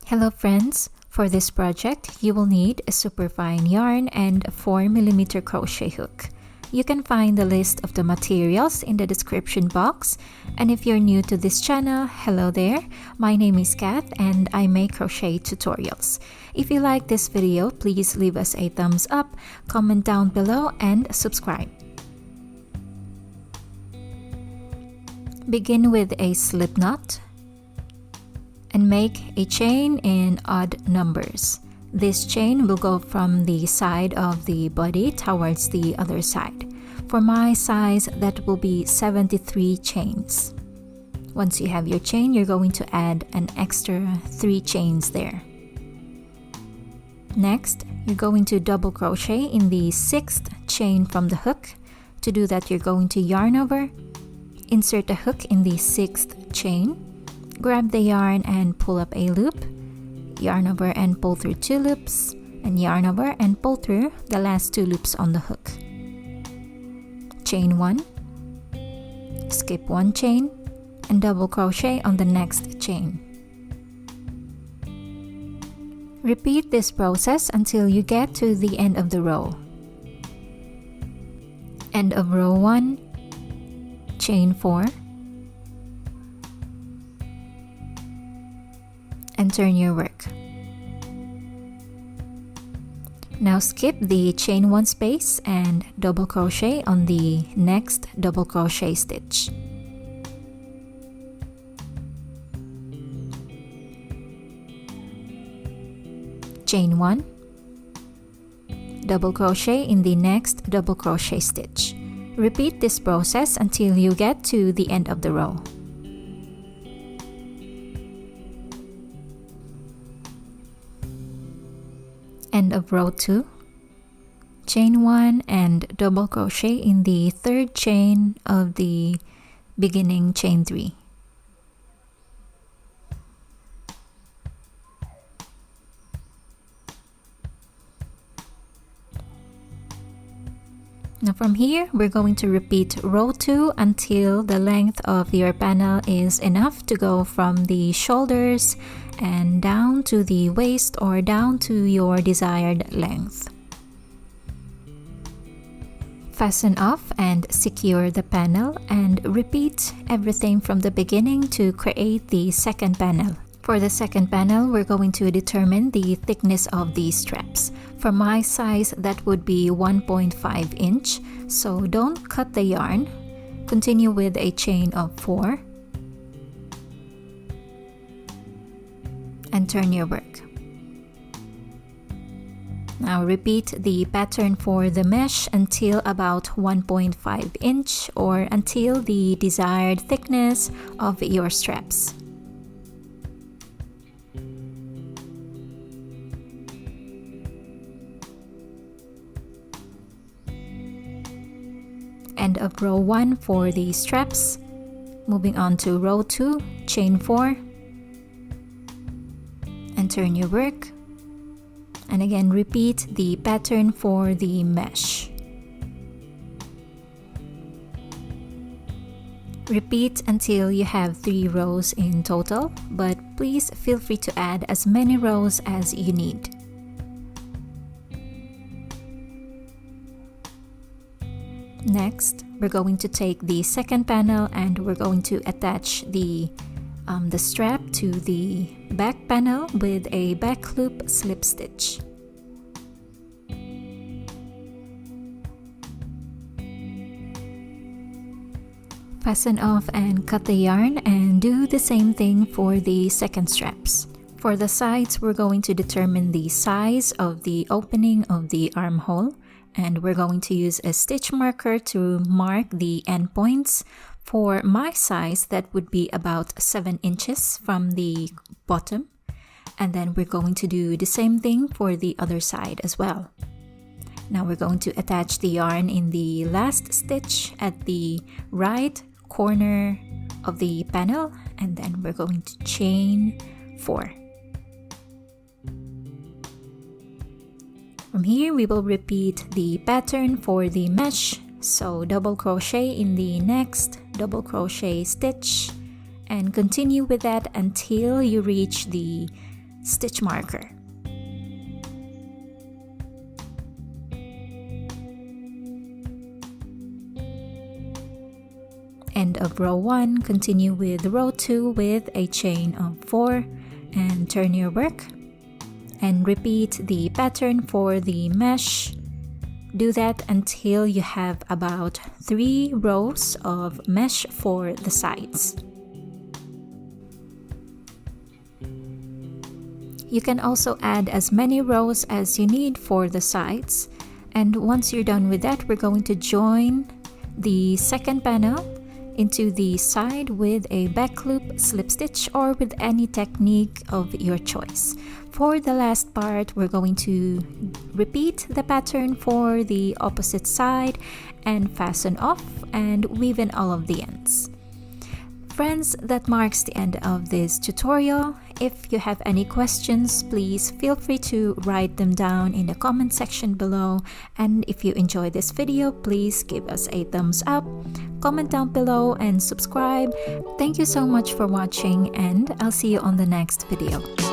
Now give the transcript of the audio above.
Hello friends! For this project, you will need a superfine yarn and a 4mm crochet hook. You can find the list of the materials in the description box. And if you're new to this channel, hello there! My name is Kath and I make crochet tutorials. If you like this video, please leave us a thumbs up, comment down below, and subscribe. Begin with a slip knot and make a chain in odd numbers. This chain will go from the side of the body towards the other side. For my size, that will be 73 chains. Once you have your chain, you're going to add an extra 3 chains there. Next, you're going to double crochet in the 6th chain from the hook. To do that, you're going to yarn over, insert the hook in the 6th chain, grab the yarn and pull up a loop, yarn over and pull through 2 loops, and yarn over and pull through the last 2 loops on the hook. Chain 1, skip 1 chain, and double crochet on the next chain. Repeat this process until you get to the end of the row. End of row 1, chain 4, and turn your work. Now skip the chain 1 space and double crochet on the next double crochet stitch. Chain 1, double crochet in the next double crochet stitch. Repeat this process until you get to the end of the row. End of row 2, chain 1 and double crochet in the 3rd chain of the beginning chain 3. Now from here, we're going to repeat row 2 until the length of your panel is enough to go from the shoulders and down to the waist or down to your desired length. Fasten off and secure the panel and repeat everything from the beginning to create the second panel. For the second panel, we're going to determine the thickness of the straps. For my size, that would be 1.5 inch, so don't cut the yarn. Continue with a chain of 4 and turn your work. Now repeat the pattern for the mesh until about 1.5 inch or until the desired thickness of your straps. End of row 1 for the straps. Moving on to row 2, chain 4 and turn your work. And again, repeat the pattern for the mesh. Repeat until you have 3 rows in total, but please feel free to add as many rows as you need. Next, we're going to take the second panel and we're going to attach the strap to the back panel with a back loop slip stitch. Fasten off and cut the yarn and do the same thing for the second straps. For the sides, we're going to determine the size of the opening of the armhole, and we're going to use a stitch marker to mark the end points. For my size, that would be about 7 inches from the bottom. And then we're going to do the same thing for the other side as well. Now we're going to attach the yarn in the last stitch at the right corner of the panel, and then we're going to chain 4. From here, we will repeat the pattern for the mesh. So double crochet in the next double crochet stitch and continue with that until you reach the stitch marker. End of row 1, continue with row 2 with a chain of 4 and turn your work and repeat the pattern for the mesh. Do that until you have about 3 rows of mesh for the sides. You can also add as many rows as you need for the sides, and once you're done with that, we're going to join the second panel into the side with a back loop, slip stitch, or with any technique of your choice. For the last part, we're going to repeat the pattern for the opposite side and fasten off and weave in all of the ends. Friends, that marks the end of this tutorial. If you have any questions, please feel free to write them down in the comment section below. And if you enjoyed this video, please give us a thumbs up, comment down below, and subscribe. Thank you so much for watching, and I'll see you on the next video.